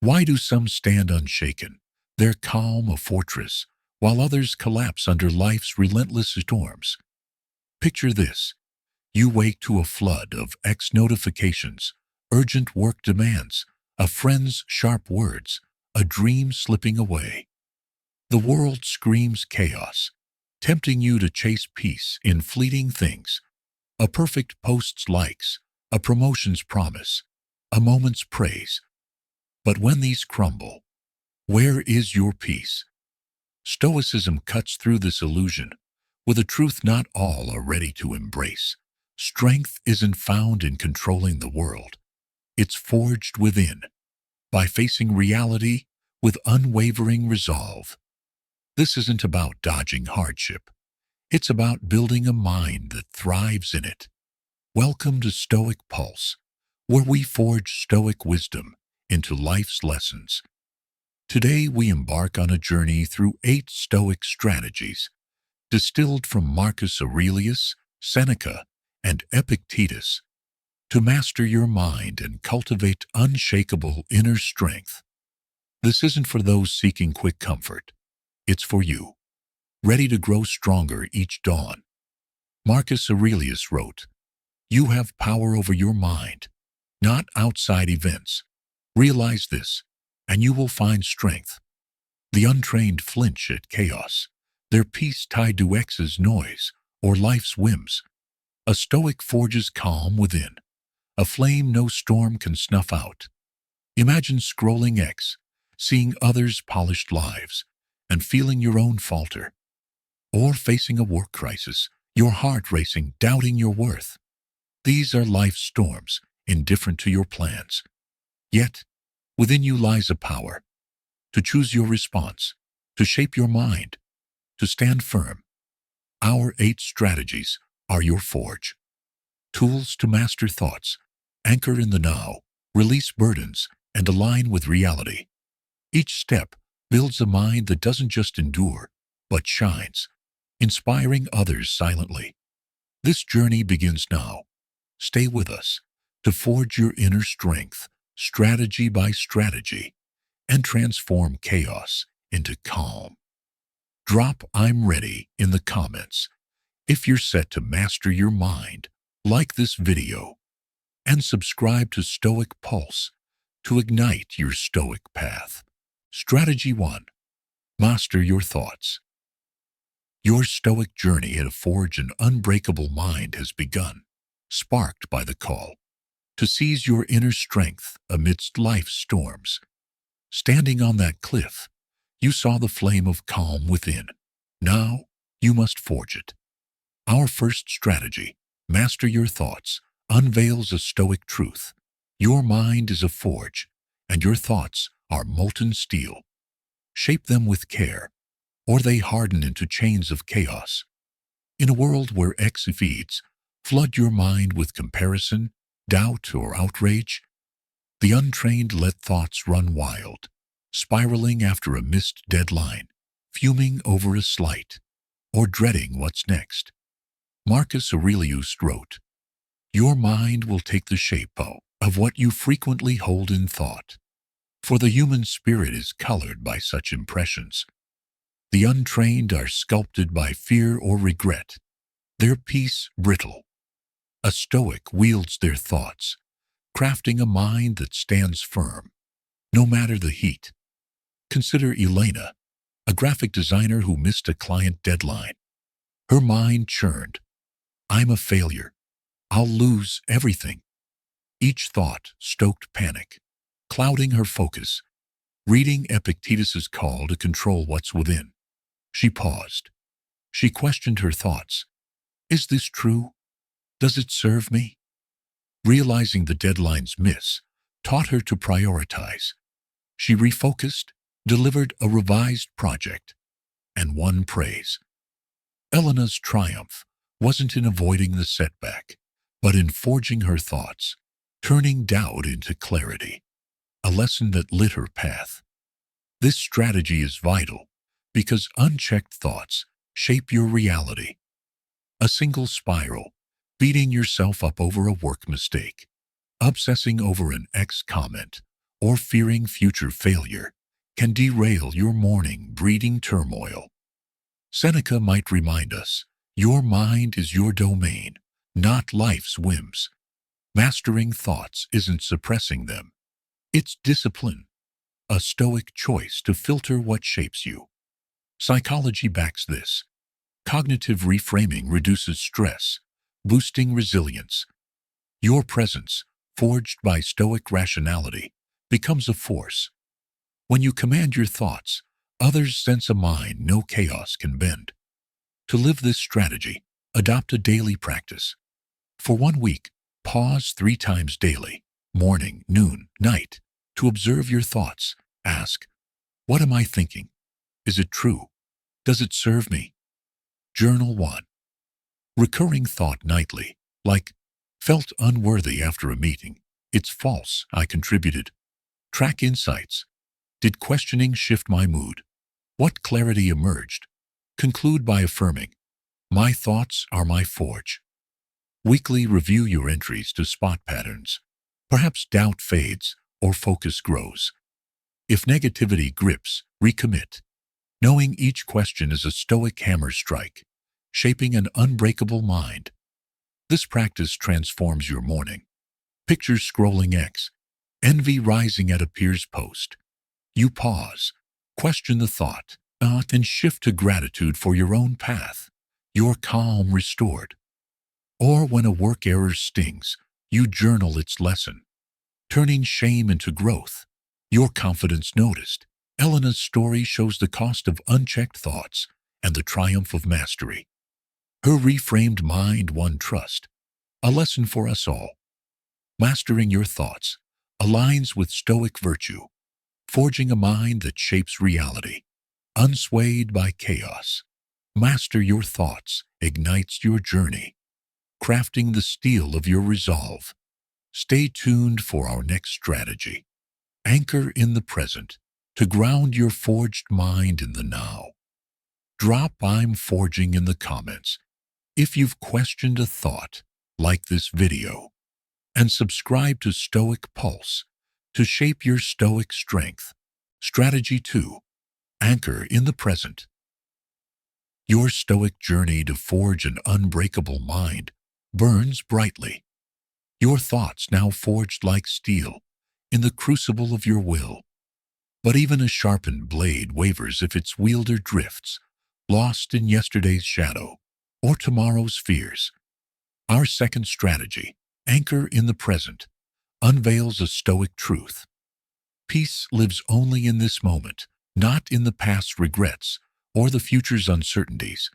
Why do some stand unshaken, their calm a fortress, while others collapse under life's relentless storms? Picture this. You wake to a flood of X notifications, urgent work demands, a friend's sharp words, a dream slipping away. The world screams chaos, tempting you to chase peace in fleeting things, a perfect post's likes, a promotion's promise, a moment's praise. But when these crumble, where is your peace? Stoicism cuts through this illusion with a truth not all are ready to embrace. Strength isn't found in controlling the world. It's forged within, by facing reality with unwavering resolve. This isn't about dodging hardship. It's about building a mind that thrives in it. Welcome to Stoic Pulse, where we forge Stoic wisdom into life's lessons. Today we embark on a journey through 8 Stoic strategies, distilled from Marcus Aurelius, Seneca, and Epictetus, to master your mind and cultivate unshakable inner strength. This isn't for those seeking quick comfort. It's for you, ready to grow stronger each dawn. Marcus Aurelius wrote, "You have power over your mind, not outside events. Realize this, and you will find strength." The untrained flinch at chaos, their peace tied to X's noise or life's whims. A Stoic forges calm within, a flame no storm can snuff out. Imagine scrolling X, seeing others' polished lives, and feeling your own falter. Or facing a work crisis, your heart racing, doubting your worth. These are life's storms, indifferent to your plans. Yet, within you lies a power to choose your response, to shape your mind, to stand firm. Our 8 strategies are your forge. Tools to master thoughts, anchor in the now, release burdens, and align with reality. Each step builds a mind that doesn't just endure, but shines, inspiring others silently. This journey begins now. Stay with us to forge your inner strength, strategy by strategy, and transform chaos into calm. Drop "I'm ready" in the comments if you're set to master your mind. Like this video, and subscribe to Stoic Pulse to ignite your Stoic path. Strategy 1. Master your thoughts. Your Stoic journey to forge an unbreakable mind has begun, sparked by the call to seize your inner strength amidst life's storms. Standing on that cliff, you saw the flame of calm within. Now, you must forge it. Our first strategy, master your thoughts, unveils a Stoic truth. Your mind is a forge, and your thoughts are molten steel. Shape them with care, or they harden into chains of chaos. In a world where X feeds, flood your mind with comparison, doubt, or outrage. The untrained let thoughts run wild, spiraling after a missed deadline, fuming over a slight, or dreading what's next. Marcus Aurelius wrote, "Your mind will take the shape of what you frequently hold in thought, for the human spirit is colored by such impressions. The untrained are sculpted by fear or regret, their peace brittle. A Stoic wields their thoughts, crafting a mind that stands firm, no matter the heat." Consider Elena, a graphic designer who missed a client deadline. Her mind churned. "I'm a failure. I'll lose everything." Each thought stoked panic, clouding her focus. Reading Epictetus's call to control what's within, she paused. She questioned her thoughts. Is this true? Does it serve me? Realizing the deadline's miss taught her to prioritize. She refocused, delivered a revised project, and won praise. Elena's triumph wasn't in avoiding the setback, but in forging her thoughts, turning doubt into clarity, a lesson that lit her path. This strategy is vital because unchecked thoughts shape your reality. A single spiral, beating yourself up over a work mistake, obsessing over an X comment, or fearing future failure can derail your morning, breeding turmoil. Seneca might remind us, your mind is your domain, not life's whims. Mastering thoughts isn't suppressing them. It's discipline, a Stoic choice to filter what shapes you. Psychology backs this. Cognitive reframing reduces stress, boosting resilience. Your presence, forged by Stoic rationality, becomes a force. When you command your thoughts, others sense a mind no chaos can bend. To live this strategy, adopt a daily practice. For 1 week, pause 3 times daily, morning, noon, night, to observe your thoughts. Ask, what am I thinking? Is it true? Does it serve me? Journal 1. Recurring thought nightly, like, felt unworthy after a meeting. It's false, I contributed. Track insights. Did questioning shift my mood? What clarity emerged? Conclude by affirming, my thoughts are my forge. Weekly review your entries to spot patterns. Perhaps doubt fades or focus grows. If negativity grips, recommit. Knowing each question is a Stoic hammer strike, shaping an unbreakable mind. This practice transforms your morning. Picture scrolling X, envy rising at a peer's post. You pause, question the thought, and shift to gratitude for your own path, your calm restored. Or when a work error stings, you journal its lesson, turning shame into growth, your confidence noticed. Elena's story shows the cost of unchecked thoughts and the triumph of mastery. Her reframed mind won trust, a lesson for us all. Mastering your thoughts aligns with Stoic virtue, forging a mind that shapes reality, unswayed by chaos. Master your thoughts ignites your journey, crafting the steel of your resolve. Stay tuned for our next strategy. Anchor in the present to ground your forged mind in the now. Drop I'm forging in the comments if you've questioned a thought, like this video, and subscribe to Stoic Pulse to shape your Stoic strength. Strategy 2. Anchor in the present. Your Stoic journey to forge an unbreakable mind burns brightly. Your thoughts now forged like steel in the crucible of your will. But even a sharpened blade wavers if its wielder drifts, lost in yesterday's shadow or tomorrow's fears. Our second strategy, anchor in the present, unveils a Stoic truth. Peace lives only in this moment, not in the past's regrets or the future's uncertainties.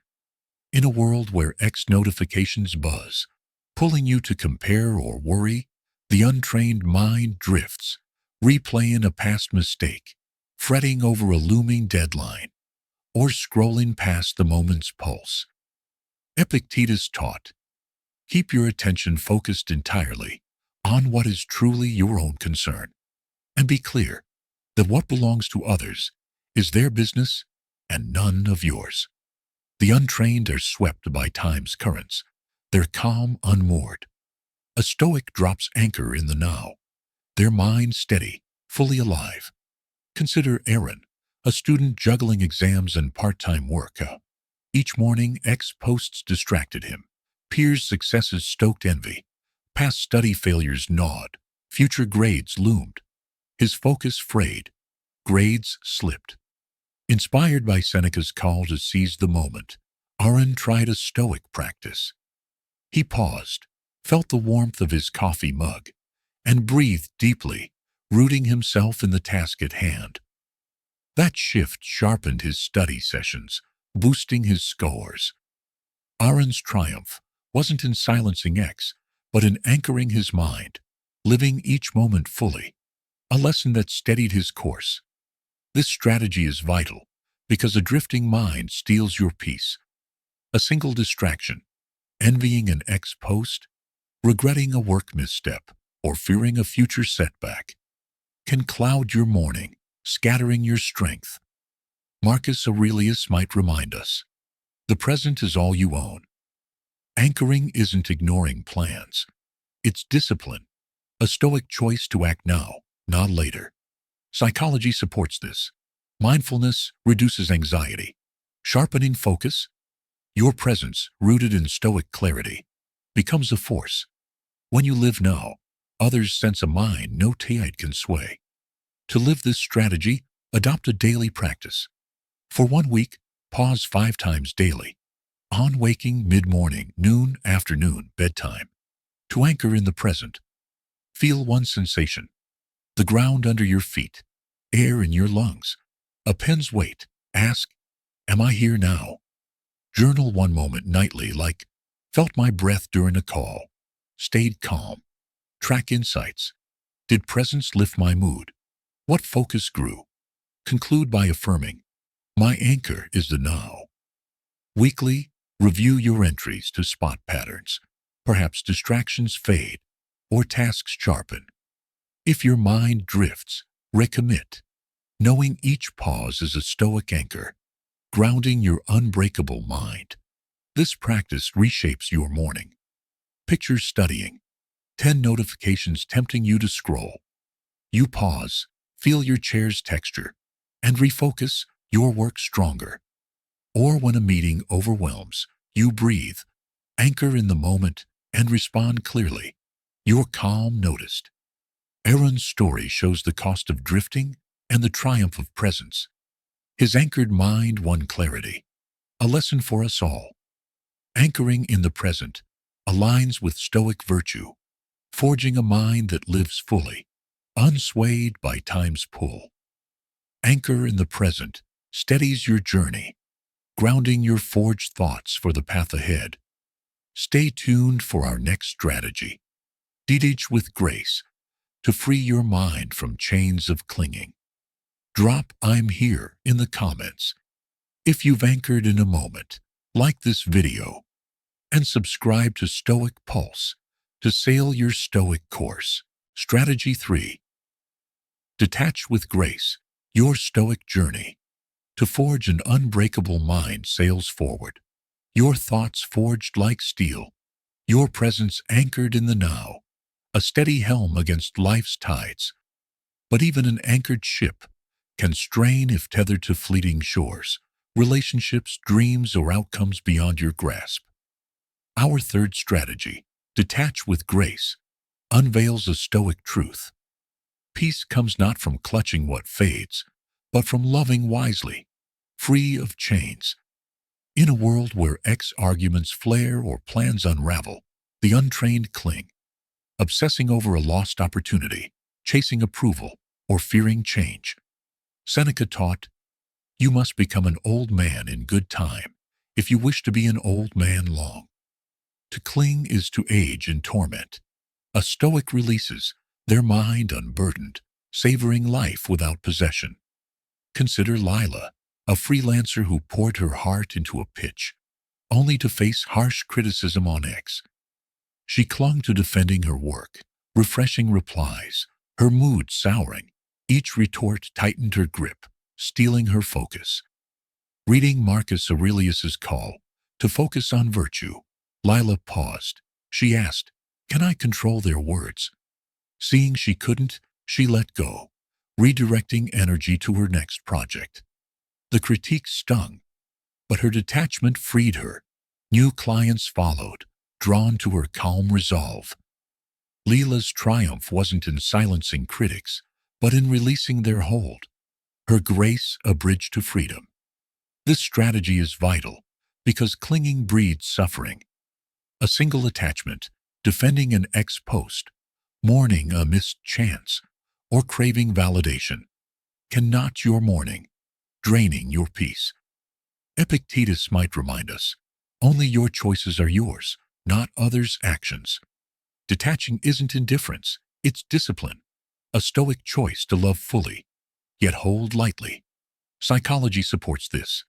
In a world where X notifications buzz, pulling you to compare or worry, the untrained mind drifts, replaying a past mistake, fretting over a looming deadline, or scrolling past the moment's pulse. Epictetus taught, keep your attention focused entirely on what is truly your own concern, and be clear that what belongs to others is their business and none of yours. The untrained are swept by time's currents, their calm unmoored. A Stoic drops anchor in the now, their mind steady, fully alive. Consider Aaron, a student juggling exams and part-time work. Each morning, X posts distracted him. Peers' successes stoked envy. Past study failures gnawed. Future grades loomed. His focus frayed. Grades slipped. Inspired by Seneca's call to seize the moment, Aaron tried a Stoic practice. He paused, felt the warmth of his coffee mug, and breathed deeply, rooting himself in the task at hand. That shift sharpened his study sessions, boosting his scores. Aaron's triumph wasn't in silencing X, but in anchoring his mind, living each moment fully, a lesson that steadied his course. This strategy is vital because a drifting mind steals your peace. A single distraction, envying an X post, regretting a work misstep, or fearing a future setback, can cloud your morning, scattering your strength. Marcus Aurelius might remind us, the present is all you own. Anchoring isn't ignoring plans. It's discipline, a Stoic choice to act now, not later. Psychology supports this. Mindfulness reduces anxiety, sharpening focus. Your presence, rooted in Stoic clarity, becomes a force. When you live now, others sense a mind no tide can sway. To live this strategy, adopt a daily practice. For 1 week, pause 5 times daily. On waking, mid-morning, noon, afternoon, bedtime. To anchor in the present, feel one sensation: the ground under your feet, air in your lungs, a pen's weight. Ask, am I here now? Journal one moment nightly, like, felt my breath during a call, stayed calm. Track insights. Did presence lift my mood? What focus grew? Conclude by affirming, my anchor is the now. Weekly, review your entries to spot patterns. Perhaps distractions fade or tasks sharpen. If your mind drifts, recommit, knowing each pause is a Stoic anchor, grounding your unbreakable mind. This practice reshapes your morning. Picture studying. 10 notifications tempting you to scroll. You pause, feel your chair's texture, and refocus, your work stronger. Or when a meeting overwhelms, you breathe, anchor in the moment, and respond clearly. Your calm noticed. Aaron's story shows the cost of drifting and the triumph of presence. His anchored mind won clarity. A lesson for us all. Anchoring in the present aligns with Stoic virtue, forging a mind that lives fully, unswayed by time's pull. Anchor in the present steadies your journey, grounding your forged thoughts for the path ahead. Stay tuned for our next strategy. Detach with grace to free your mind from chains of clinging. Drop "I'm here" in the comments if you've anchored in a moment. Like this video and subscribe to Stoic Pulse to sail your Stoic course. Strategy 3. Detach with grace. Your Stoic journey to forge an unbreakable mind sails forward. Your thoughts forged like steel. Your presence anchored in the now. A steady helm against life's tides. But even an anchored ship can strain if tethered to fleeting shores, relationships, dreams, or outcomes beyond your grasp. Our third strategy, detach with grace, unveils a Stoic truth. Peace comes not from clutching what fades, but from loving wisely, free of chains. In a world where arguments flare or plans unravel, the untrained cling, obsessing over a lost opportunity, chasing approval, or fearing change. Seneca taught, you must become an old man in good time if you wish to be an old man long. To cling is to age in torment. A Stoic releases their mind unburdened, savoring life without possession. Consider Lila, a freelancer who poured her heart into a pitch, only to face harsh criticism on X. She clung to defending her work, refreshing replies, her mood souring. Each retort tightened her grip, stealing her focus. Reading Marcus Aurelius's call to focus on virtue, Lila paused. She asked, can I control their words? Seeing she couldn't, she let go, redirecting energy to her next project. The critique stung, but her detachment freed her. New clients followed, drawn to her calm resolve. Leela's triumph wasn't in silencing critics, but in releasing their hold. Her grace a bridge to freedom. This strategy is vital because clinging breeds suffering. A single attachment, defending an ex-post, mourning a missed chance, or craving validation, can knot your morning, draining your peace. Epictetus might remind us, only your choices are yours, not others' actions. Detaching isn't indifference, it's discipline, a Stoic choice to love fully, yet hold lightly. Psychology supports this.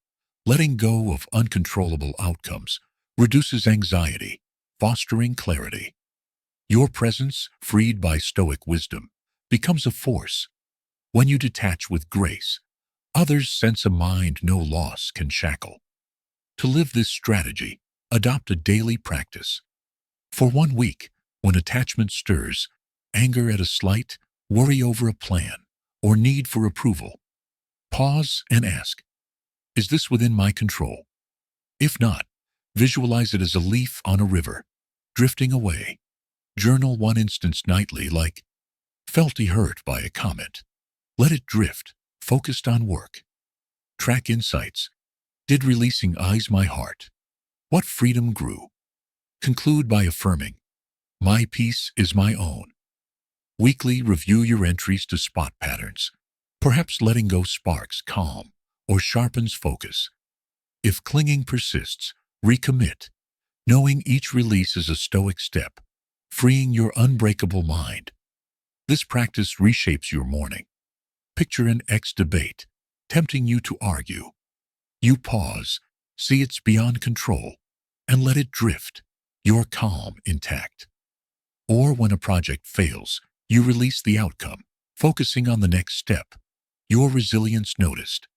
Letting go of uncontrollable outcomes reduces anxiety, fostering clarity. Your presence, freed by Stoic wisdom, becomes a force. When you detach with grace, others sense a mind no loss can shackle. To live this strategy, adopt a daily practice. For 1 week, when attachment stirs, anger at a slight, worry over a plan, or need for approval. Pause and ask, is this within my control? If not, visualize it as a leaf on a river, drifting away. Journal one instance nightly like, felt hurt by a comment. Let it drift, focused on work. Track insights. Did releasing ease my heart? What freedom grew? Conclude by affirming, my peace is my own. Weekly review your entries to spot patterns. Perhaps letting go sparks calm or sharpens focus. If clinging persists, recommit, knowing each release is a Stoic step, freeing your unbreakable mind. This practice reshapes your morning. Picture an ex debate, tempting you to argue. You pause, see it's beyond control, and let it drift, your calm intact. Or when a project fails, you release the outcome, focusing on the next step, your resilience noticed.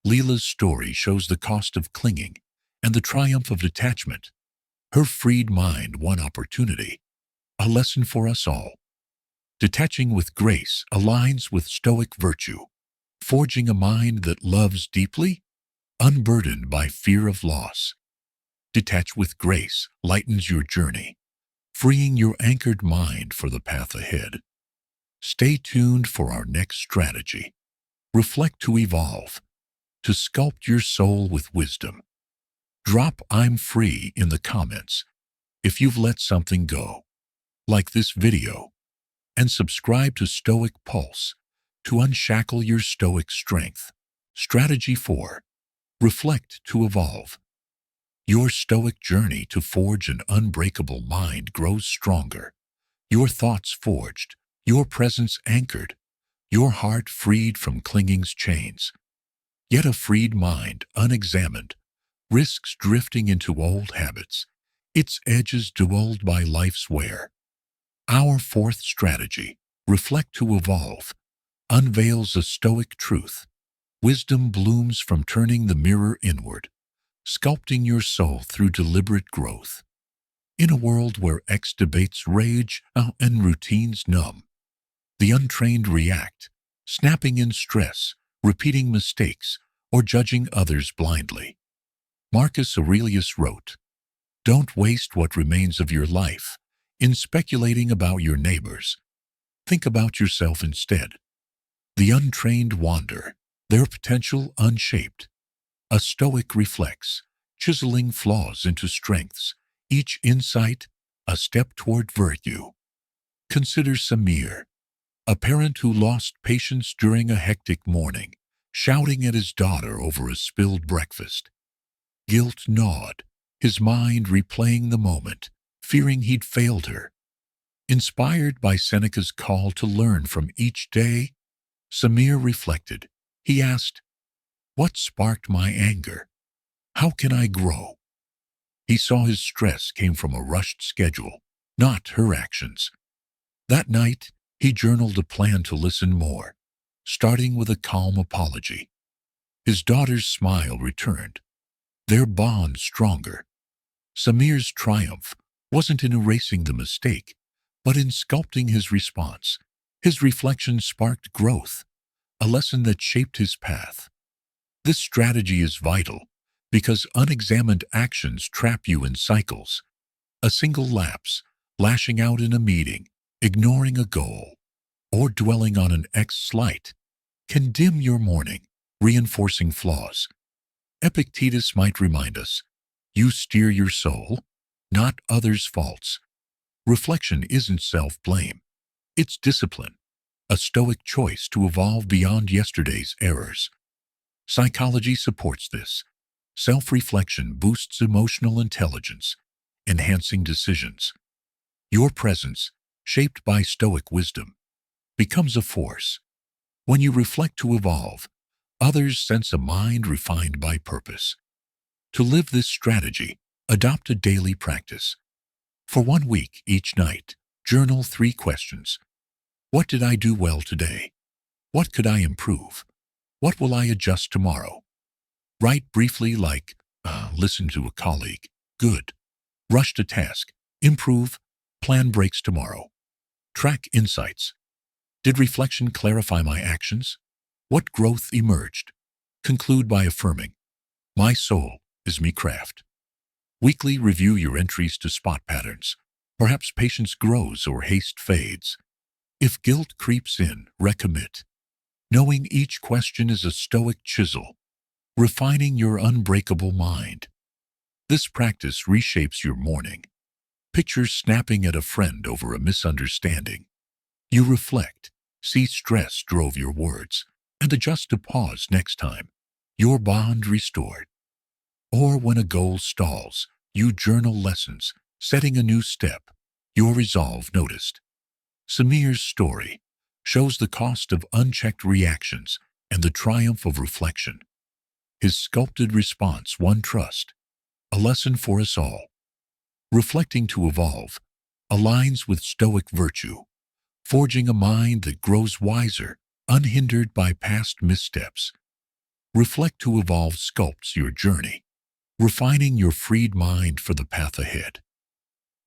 Leela's story shows the cost of clinging and the triumph of detachment. Her freed mind won opportunity, a lesson for us all. Detaching with grace aligns with Stoic virtue, forging a mind that loves deeply, unburdened by fear of loss. Detach with grace lightens your journey, freeing your anchored mind for the path ahead. Stay tuned for our next strategy. Reflect to evolve, to sculpt your soul with wisdom. Drop "I'm free" in the comments if you've let something go. Like this video, and subscribe to Stoic Pulse to unshackle your Stoic strength. Strategy 4. Reflect to evolve. Your Stoic journey to forge an unbreakable mind grows stronger. Your thoughts forged, your presence anchored, your heart freed from clinging's chains. Yet a freed mind, unexamined, risks drifting into old habits, its edges dulled by life's wear. Our fourth strategy, reflect to evolve, unveils a Stoic truth. Wisdom blooms from turning the mirror inward, sculpting your soul through deliberate growth. In a world where debates rage and routines numb, the untrained react, snapping in stress, repeating mistakes, or judging others blindly. Marcus Aurelius wrote, "Don't waste what remains of your life in speculating about your neighbors. Think about yourself instead." The untrained wander, their potential unshaped. A Stoic reflects, chiseling flaws into strengths, each insight a step toward virtue. Consider Samir, a parent who lost patience during a hectic morning, shouting at his daughter over a spilled breakfast. Guilt gnawed, his mind replaying the moment, fearing he'd failed her. Inspired by Seneca's call to learn from each day, Samir reflected. He asked, "What sparked my anger? How can I grow?" He saw his stress came from a rushed schedule, not her actions. That night, he journaled a plan to listen more, starting with a calm apology. His daughter's smile returned, their bond stronger. Samir's triumph wasn't in erasing the mistake, but in sculpting his response. His reflection sparked growth, a lesson that shaped his path. This strategy is vital because unexamined actions trap you in cycles. A single lapse, lashing out in a meeting, ignoring a goal, or dwelling on an slight, can dim your morning, reinforcing flaws. Epictetus might remind us, you steer your soul, not others' faults. Reflection isn't self-blame. It's discipline, a Stoic choice to evolve beyond yesterday's errors. Psychology supports this. Self-reflection boosts emotional intelligence, enhancing decisions. Your presence, shaped by Stoic wisdom, becomes a force. When you reflect to evolve, others sense a mind refined by purpose. To live this strategy, adopt a daily practice. For 1 week each night, journal 3 questions. What did I do well today? What could I improve? What will I adjust tomorrow? Write briefly like, listen to a colleague, good. Rush to task, improve, plan breaks tomorrow. Track insights. Did reflection clarify my actions? What growth emerged? Conclude by affirming, my soul is me craft. Weekly review your entries to spot patterns. Perhaps patience grows or haste fades. If guilt creeps in, recommit. Knowing each question is a Stoic chisel, refining your unbreakable mind. This practice reshapes your morning. Picture snapping at a friend over a misunderstanding. You reflect, see stress drove your words, and adjust to pause next time. Your bond restored. Or when a goal stalls, you journal lessons, setting a new step. Your resolve noticed. Samir's story shows the cost of unchecked reactions and the triumph of reflection. His sculpted response won trust, a lesson for us all. Reflecting to evolve aligns with Stoic virtue, forging a mind that grows wiser, unhindered by past missteps. Reflect to evolve sculpts your journey, refining your freed mind for the path ahead.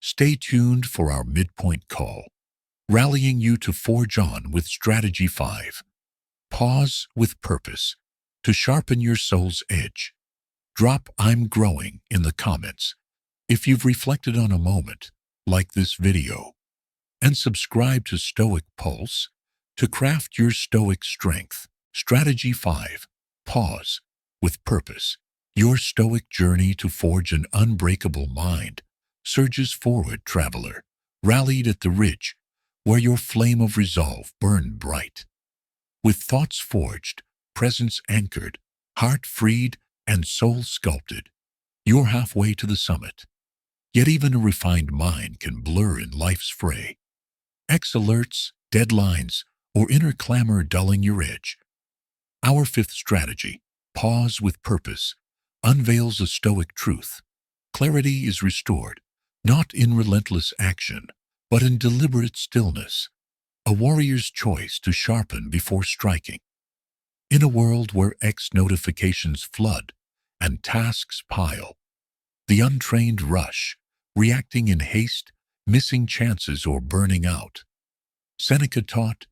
Stay tuned for our midpoint call, rallying you to forge on with Strategy 5. Pause with purpose to sharpen your soul's edge. Drop "I'm growing" in the comments if you've reflected on a moment like this video, and subscribe to Stoic Pulse to craft your Stoic strength. Strategy 5. Pause with purpose. Your Stoic journey to forge an unbreakable mind surges forward, traveler, rallied at the ridge where your flame of resolve burned bright. With thoughts forged, presence anchored, heart freed, and soul sculpted, you're halfway to the summit. Yet even a refined mind can blur in life's fray. X alerts, deadlines, or inner clamor dulling your edge. Our 5th strategy, pause with purpose, unveils a Stoic truth. Clarity is restored, not in relentless action, but in deliberate stillness, a warrior's choice to sharpen before striking. In a world where X notifications flood and tasks pile, the untrained rush, reacting in haste, missing chances, or burning out. Seneca taught,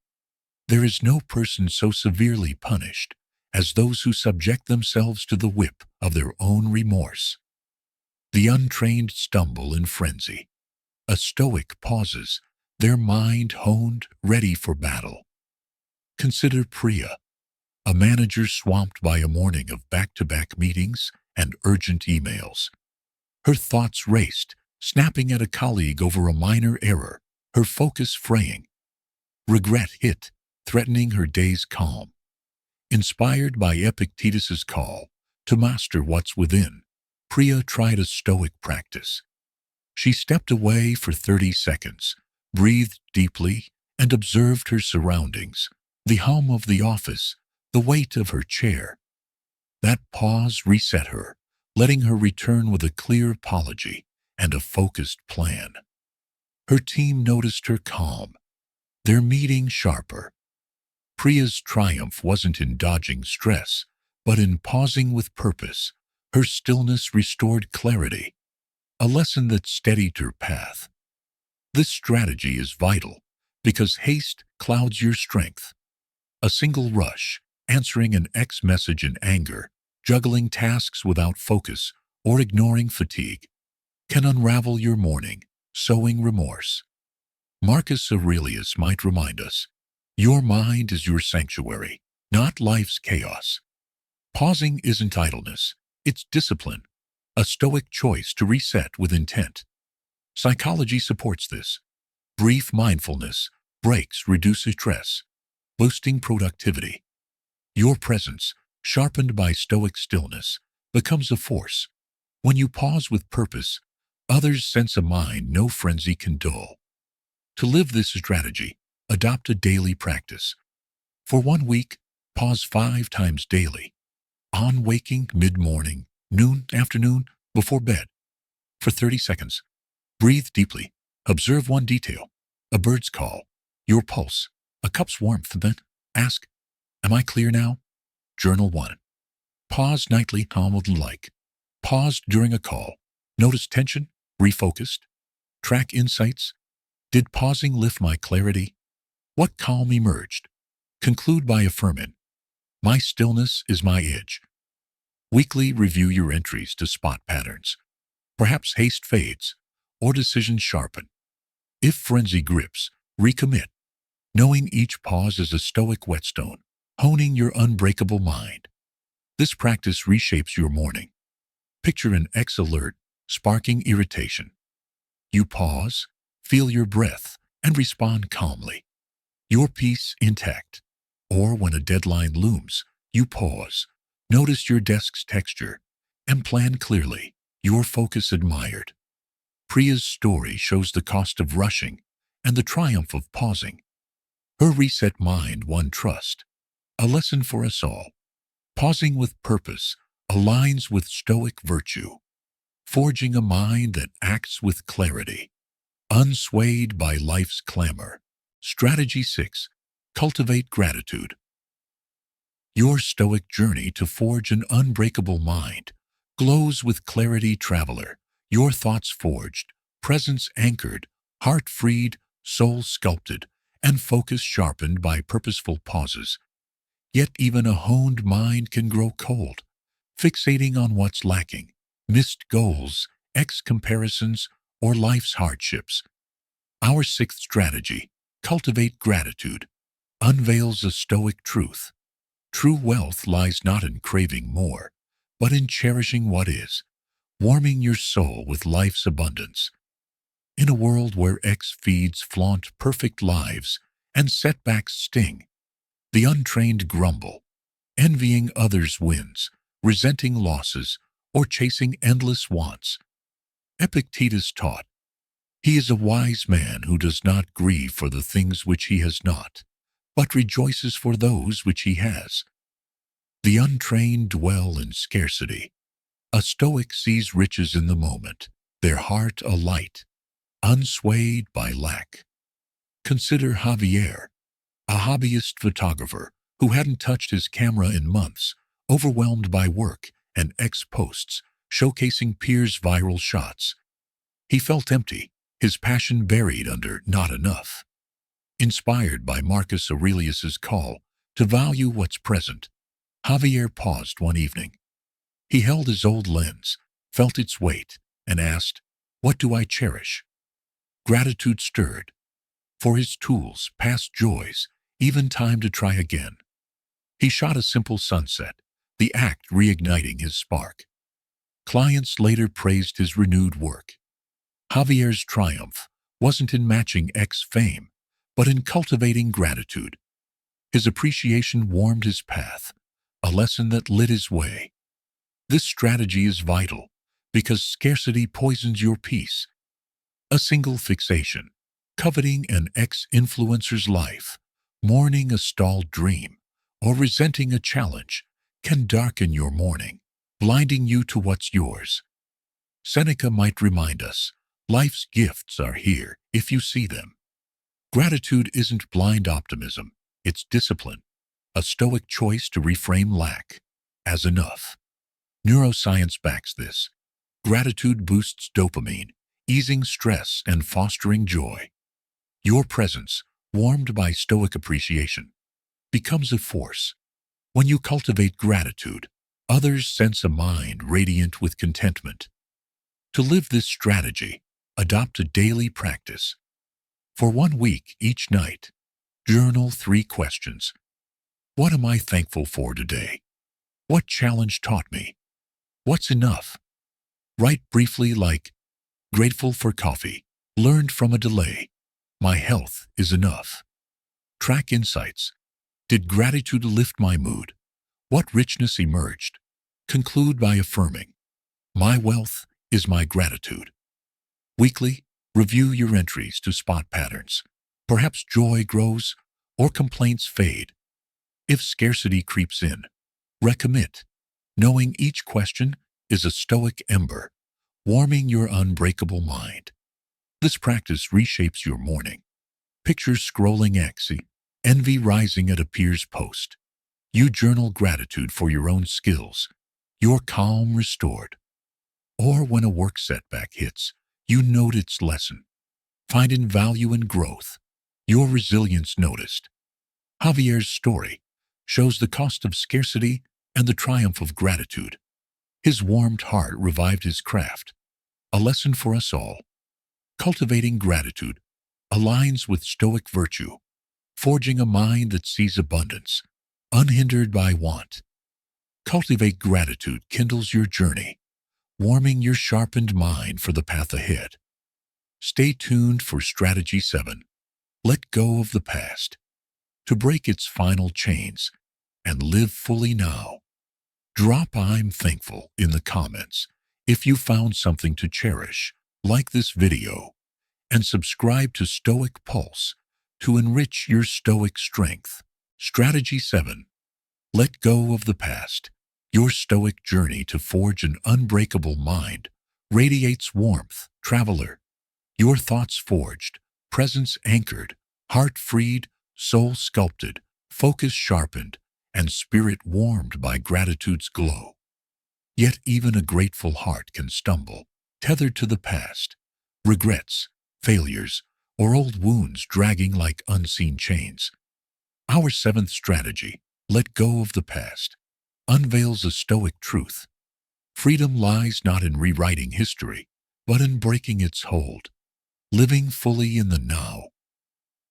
there is no person so severely punished as those who subject themselves to the whip of their own remorse. The untrained stumble in frenzy. A Stoic pauses, their mind honed, ready for battle. Consider Priya, a manager swamped by a morning of back-to-back meetings and urgent emails. Her thoughts raced, snapping at a colleague over a minor error, her focus fraying. Regret hit, threatening her day's calm. Inspired by Epictetus's call to master what's within, Priya tried a Stoic practice. She stepped away for 30 seconds, breathed deeply, and observed her surroundings, the hum of the office, the weight of her chair. That pause reset her, letting her return with a clear apology and a focused plan. Her team noticed her calm, their meeting sharper. Priya's triumph wasn't in dodging stress, but in pausing with purpose. Her stillness restored clarity, a lesson that steadied her path. This strategy is vital because haste clouds your strength. A single rush, answering an X message in anger, juggling tasks without focus, or ignoring fatigue, can unravel your morning, sowing remorse. Marcus Aurelius might remind us, your mind is your sanctuary, not life's chaos. Pausing isn't idleness, it's discipline, a Stoic choice to reset with intent. Psychology supports this. Brief mindfulness breaks reduce stress, boosting productivity. Your presence, sharpened by Stoic stillness, becomes a force. When you pause with purpose, others sense a mind no frenzy can dull. To live this strategy, adopt a daily practice. For 1 week, pause 5 times daily. On waking, mid-morning, noon, afternoon, before bed. For 30 seconds, breathe deeply. Observe one detail, a bird's call, your pulse, a cup's warmth, then ask, am I clear now? Journal 1. Pause nightly, like. Paused during a call. Notice tension, refocused. Track insights. Did pausing lift my clarity? What calm emerged? Conclude by affirming, my stillness is my edge. Weekly review your entries to spot patterns. Perhaps haste fades, or decisions sharpen. If frenzy grips, recommit, knowing each pause is a stoic whetstone, honing your unbreakable mind. This practice reshapes your morning. Picture an X alert, sparking irritation. You pause, feel your breath, and respond calmly, your peace intact. Or when a deadline looms, you pause, notice your desk's texture, and plan clearly, your focus admired. Priya's story shows the cost of rushing and the triumph of pausing. Her reset mind won trust, a lesson for us all. Pausing with purpose aligns with Stoic virtue, forging a mind that acts with clarity, unswayed by life's clamor. Strategy 6. Cultivate gratitude. Your Stoic journey to forge an unbreakable mind glows with clarity, traveler, your thoughts forged, presence anchored, heart freed, soul sculpted, and focus sharpened by purposeful pauses. Yet even a honed mind can grow cold, fixating on what's lacking, missed goals, comparisons, or life's hardships. Our sixth strategy, cultivate gratitude, unveils a Stoic truth. True wealth lies not in craving more, but in cherishing what is, warming your soul with life's abundance. In a world where feeds flaunt perfect lives and setbacks sting, the untrained grumble, envying others' wins, resenting losses, or chasing endless wants. Epictetus taught, he is a wise man who does not grieve for the things which he has not, but rejoices for those which he has. The untrained dwell in scarcity. A Stoic sees riches in the moment, their heart alight, unswayed by lack. Consider Javier, a hobbyist photographer who hadn't touched his camera in months, overwhelmed by work and posts showcasing peers' viral shots. He felt empty, his passion buried under not enough. Inspired by Marcus Aurelius's call to value what's present, Javier paused one evening. He held his old lens, felt its weight, and asked, what do I cherish? Gratitude stirred. For his tools, past joys, even time to try again. He shot a simple sunset, the act reigniting his spark. Clients later praised his renewed work. Javier's triumph wasn't in matching fame, but in cultivating gratitude. His appreciation warmed his path, a lesson that lit his way. This strategy is vital because scarcity poisons your peace. A single fixation, coveting an influencer's life, mourning a stalled dream, or resenting a challenge can darken your morning, blinding you to what's yours. Seneca might remind us, life's gifts are here if you see them. Gratitude isn't blind optimism, it's discipline, a Stoic choice to reframe lack as enough. Neuroscience backs this. Gratitude boosts dopamine, easing stress and fostering joy. Your presence, warmed by Stoic appreciation, becomes a force. When you cultivate gratitude, others sense a mind radiant with contentment. To live this strategy, adopt a daily practice. For 1 week each night, journal 3 questions. What am I thankful for today? What challenge taught me? What's enough? Write briefly like, grateful for coffee, learned from a delay. My health is enough. Track insights. Did gratitude lift my mood? What richness emerged? Conclude by affirming, my wealth is my gratitude. Weekly, review your entries to spot patterns. Perhaps joy grows or complaints fade. If scarcity creeps in, recommit, knowing each question is a Stoic ember, warming your unbreakable mind. This practice reshapes your morning. Picture scrolling envy rising at a peer's post. You journal gratitude for your own skills, your calm restored. Or when a work setback hits, you note its lesson, finding value in growth. your resilience noticed. Javier's story shows the cost of scarcity and the triumph of gratitude. His warmed heart revived his craft, a lesson for us all. Cultivating gratitude aligns with Stoic virtue, forging a mind that sees abundance, unhindered by want. Cultivate gratitude kindles your journey, warming your sharpened mind for the path ahead. Stay tuned for Strategy 7. Let go of the past to break its final chains and live fully now. Drop "I'm thankful" in the comments if you found something to cherish. Like this video and subscribe to Stoic Pulse to enrich your Stoic strength. Strategy 7. Let go of the past. Your Stoic journey to forge an unbreakable mind radiates warmth. Traveler, your thoughts forged, presence anchored, heart freed, soul sculpted, focus sharpened, and spirit warmed by gratitude's glow. Yet even a grateful heart can stumble, tethered to the past, regrets, failures, or old wounds dragging like unseen chains. Our seventh strategy, let go of the past, unveils a Stoic truth. Freedom lies not in rewriting history, but in breaking its hold, living fully in the now.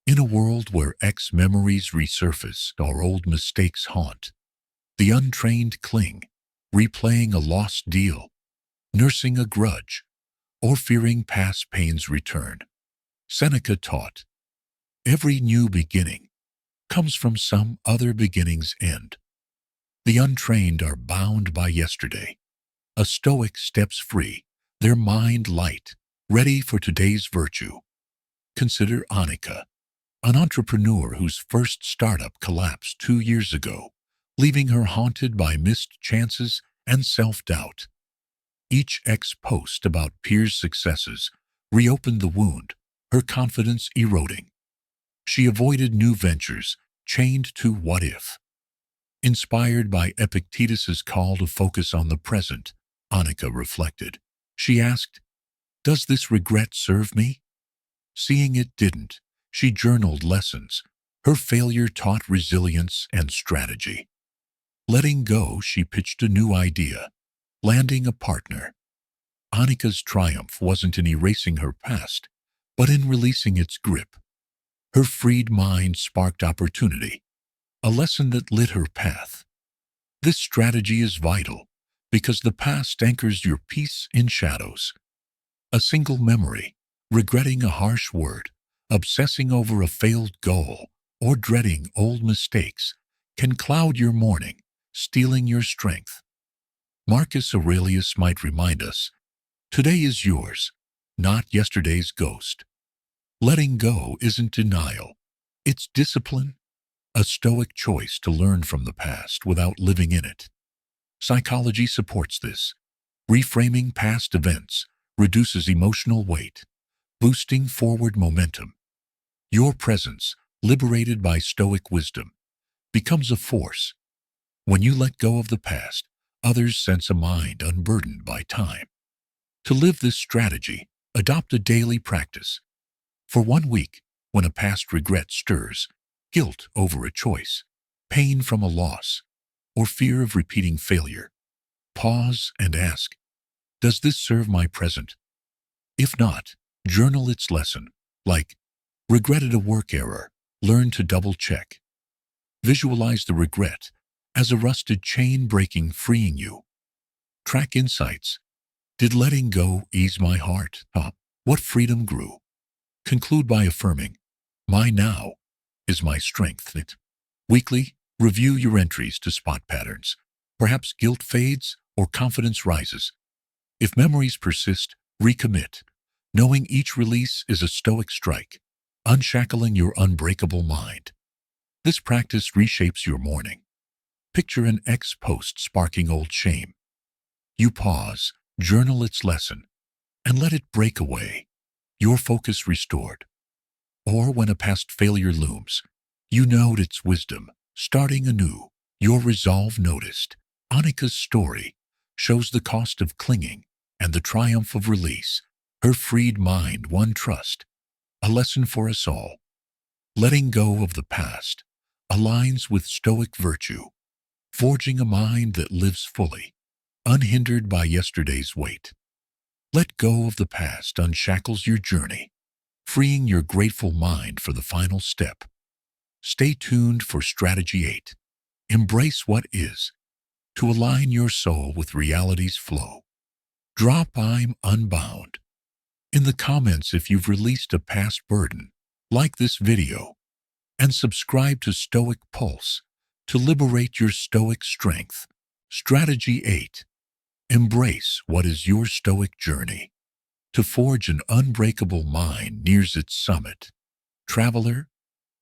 In a world where ex-memories resurface or old mistakes haunt, the untrained cling, replaying a lost deal, nursing a grudge, or fearing past pain's return. Seneca taught, every new beginning comes from some other beginning's end. The untrained are bound by yesterday. A Stoic steps free, their mind light, ready for today's virtue. Consider Annika, an entrepreneur whose first startup collapsed 2 years ago, leaving her haunted by missed chances and self-doubt. Each post about peers' successes reopened the wound, her confidence eroding. She avoided new ventures, chained to what if. Inspired by Epictetus's call to focus on the present, Annika reflected. She asked, does this regret serve me? Seeing it didn't, she journaled lessons. Her failure taught resilience and strategy. Letting go, she pitched a new idea, landing a partner. Annika's triumph wasn't in erasing her past, but in releasing its grip. Her freed mind sparked opportunity, a lesson that lit her path. This strategy is vital because the past anchors your peace in shadows. A single memory, regretting a harsh word, obsessing over a failed goal, or dreading old mistakes can cloud your morning, stealing your strength. Marcus Aurelius might remind us, today is yours, not yesterday's ghost. Letting go isn't denial, it's discipline, a Stoic choice to learn from the past without living in it. Psychology supports this. Reframing past events reduces emotional weight, boosting forward momentum. Your presence, liberated by Stoic wisdom, becomes a force. When you let go of the past, others sense a mind unburdened by time. To live this strategy, adopt a daily practice. For 1 week, when a past regret stirs, guilt over a choice, pain from a loss, or fear of repeating failure, pause and ask, does this serve my present? If not, journal its lesson, like, regretted a work error, learn to double-check. Visualize the regret as a rusted chain breaking, freeing you. Track insights. Did letting go ease my heart? What freedom grew? Conclude by affirming, my now is my strength. Weekly, review your entries to spot patterns. Perhaps guilt fades or confidence rises. If memories persist, recommit, knowing each release is a Stoic strike, unshackling your unbreakable mind. This practice reshapes your morning. Picture an post sparking old shame. You pause, journal its lesson, and let it break away, your focus restored. Or when a past failure looms, you note its wisdom, starting anew, your resolve noticed. Annika's story shows the cost of clinging and the triumph of release. Her freed mind won trust, a lesson for us all. Letting go of the past aligns with Stoic virtue, forging a mind that lives fully, unhindered by yesterday's weight. Let go of the past unshackles your journey, freeing your grateful mind for the final step. Stay tuned for Strategy 8. Embrace what is, to align your soul with reality's flow. Drop I'm unbound in the comments if you've released a past burden. Like this video and subscribe to Stoic Pulse to liberate your Stoic strength. Strategy 8. Embrace what is your Stoic journey. To forge an unbreakable mind nears its summit. Traveler,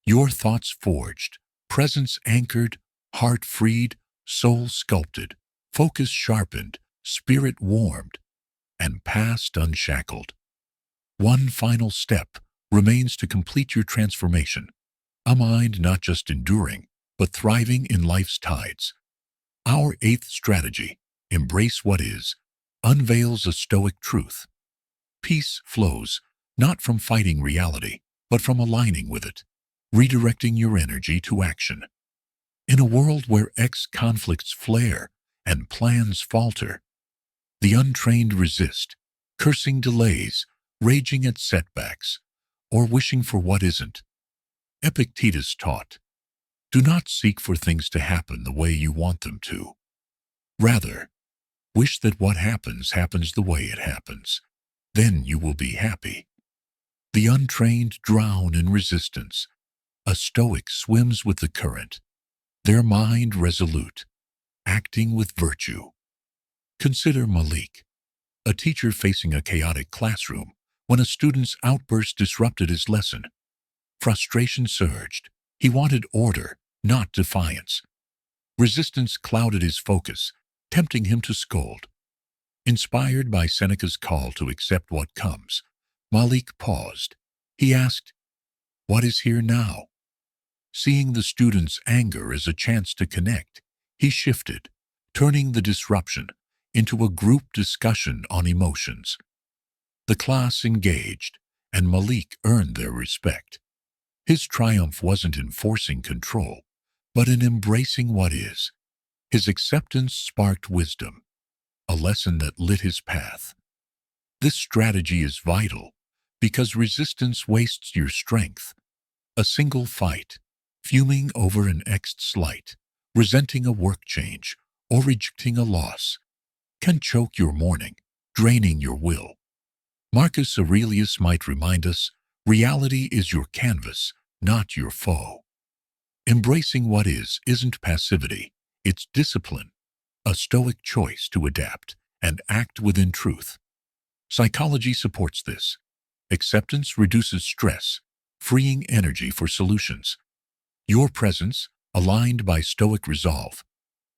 your thoughts forged, presence anchored, heart freed, soul sculpted, focus sharpened, spirit warmed, and past unshackled. One final step remains to complete your transformation, a mind not just enduring, but thriving in life's tides. Our 8th strategy, embrace what is, unveils a Stoic truth. Peace flows not from fighting reality, but from aligning with it, redirecting your energy to action. In a world where conflicts flare and plans falter, the untrained resist, cursing delays, raging at setbacks, or wishing for what isn't. Epictetus taught, do not seek for things to happen the way you want them to. Rather, wish that what happens happens the way it happens. Then you will be happy. The untrained drown in resistance. A Stoic swims with the current, their mind resolute, acting with virtue. Consider Malik, a teacher facing a chaotic classroom when a student's outburst disrupted his lesson. Frustration surged. He wanted order, not defiance. Resistance clouded his focus, tempting him to scold. Inspired by Seneca's call to accept what comes, Malik paused. He asked, "What is here now?" Seeing the student's anger as a chance to connect, he shifted, turning the disruption into a group discussion on emotions. The class engaged, and Malik earned their respect. His triumph wasn't in forcing control, but in embracing what is. His acceptance sparked wisdom, a lesson that lit his path. This strategy is vital because resistance wastes your strength. A single fight, fuming over an slight, resenting a work change, or rejecting a loss, can choke your morning, draining your will. Marcus Aurelius might remind us, reality is your canvas, not your foe. Embracing what is isn't passivity, it's discipline, a Stoic choice to adapt and act within truth. Psychology supports this. Acceptance reduces stress, freeing energy for solutions. Your presence, aligned by Stoic resolve,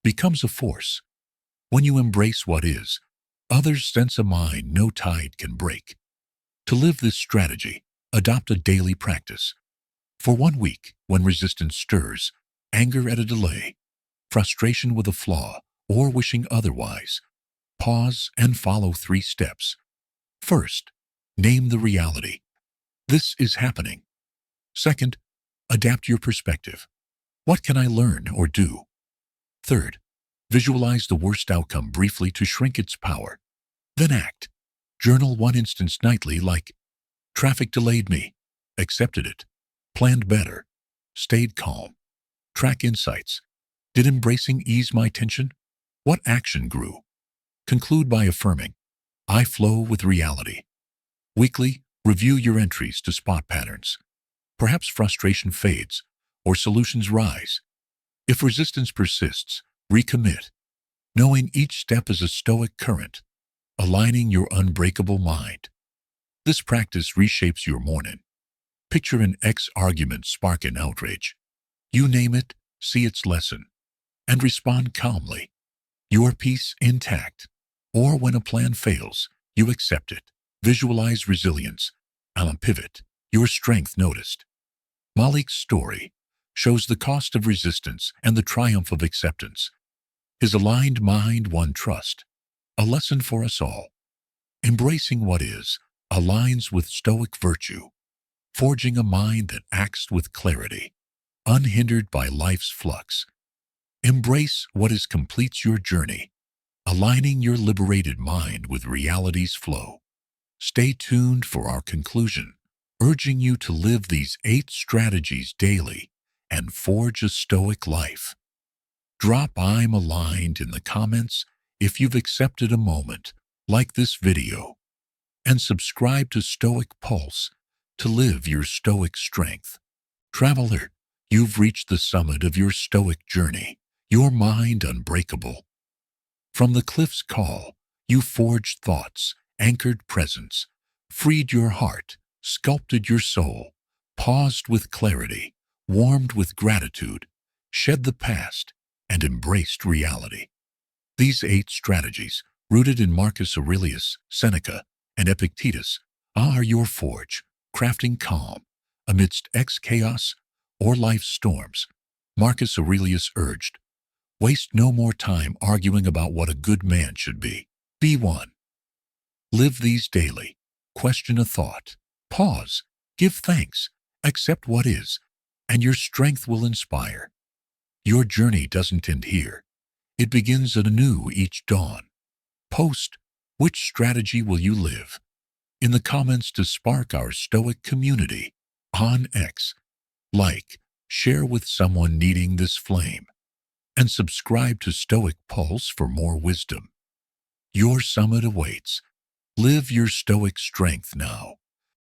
becomes a force. When you embrace what is, others sense a mind no tide can break. To live this strategy, adopt a daily practice. For 1 week, when resistance stirs, anger at a delay, frustration with a flaw, or wishing otherwise, pause and follow 3 steps. First, name the reality. This is happening. Second, adapt your perspective. What can I learn or do? Third, visualize the worst outcome briefly to shrink its power. Then act. Journal one instance nightly like, traffic delayed me, accepted it, planned better, stayed calm. Track insights. Did embracing ease my tension? What action grew? Conclude by affirming, I flow with reality. Weekly, review your entries to spot patterns. Perhaps frustration fades or solutions rise. If resistance persists, recommit, knowing each step is a Stoic current, aligning your unbreakable mind. This practice reshapes your morning. Picture an argument spark in outrage. You name it, see its lesson, and respond calmly. Your peace intact. Or when a plan fails, you accept it. Visualize resilience. Pivot. Your strength noticed. Malik's story shows the cost of resistance and the triumph of acceptance. His aligned mind won trust. A lesson for us all. Embracing what is aligns with Stoic virtue. forging a mind that acts with clarity, unhindered by life's flux. Embrace what is completes your journey, aligning your liberated mind with reality's flow. Stay tuned for our conclusion, urging you to live these 8 strategies daily and forge a Stoic life. Drop "I'm aligned" in the comments if you've accepted a moment, like this video, and subscribe to Stoic Pulse to live your Stoic strength. Traveler, you've reached the summit of your Stoic journey, your mind unbreakable. From the cliff's call, you forged thoughts, anchored presence, freed your heart, sculpted your soul, paused with clarity, warmed with gratitude, shed the past, and embraced reality. These 8 strategies, rooted in Marcus Aurelius, Seneca, and Epictetus, are your forge, crafting calm amidst chaos or life's storms. Marcus Aurelius urged, "Waste no more time arguing about what a good man should be. Be one." Live these daily. Question a thought. Pause. Give thanks. Accept what is, and your strength will inspire. Your journey doesn't end here. It begins anew each dawn. Post, which strategy will you live? In the comments to spark our Stoic community on X. Like, share with someone needing this flame, and subscribe to Stoic Pulse for more wisdom. Your summit awaits. Live your Stoic strength now.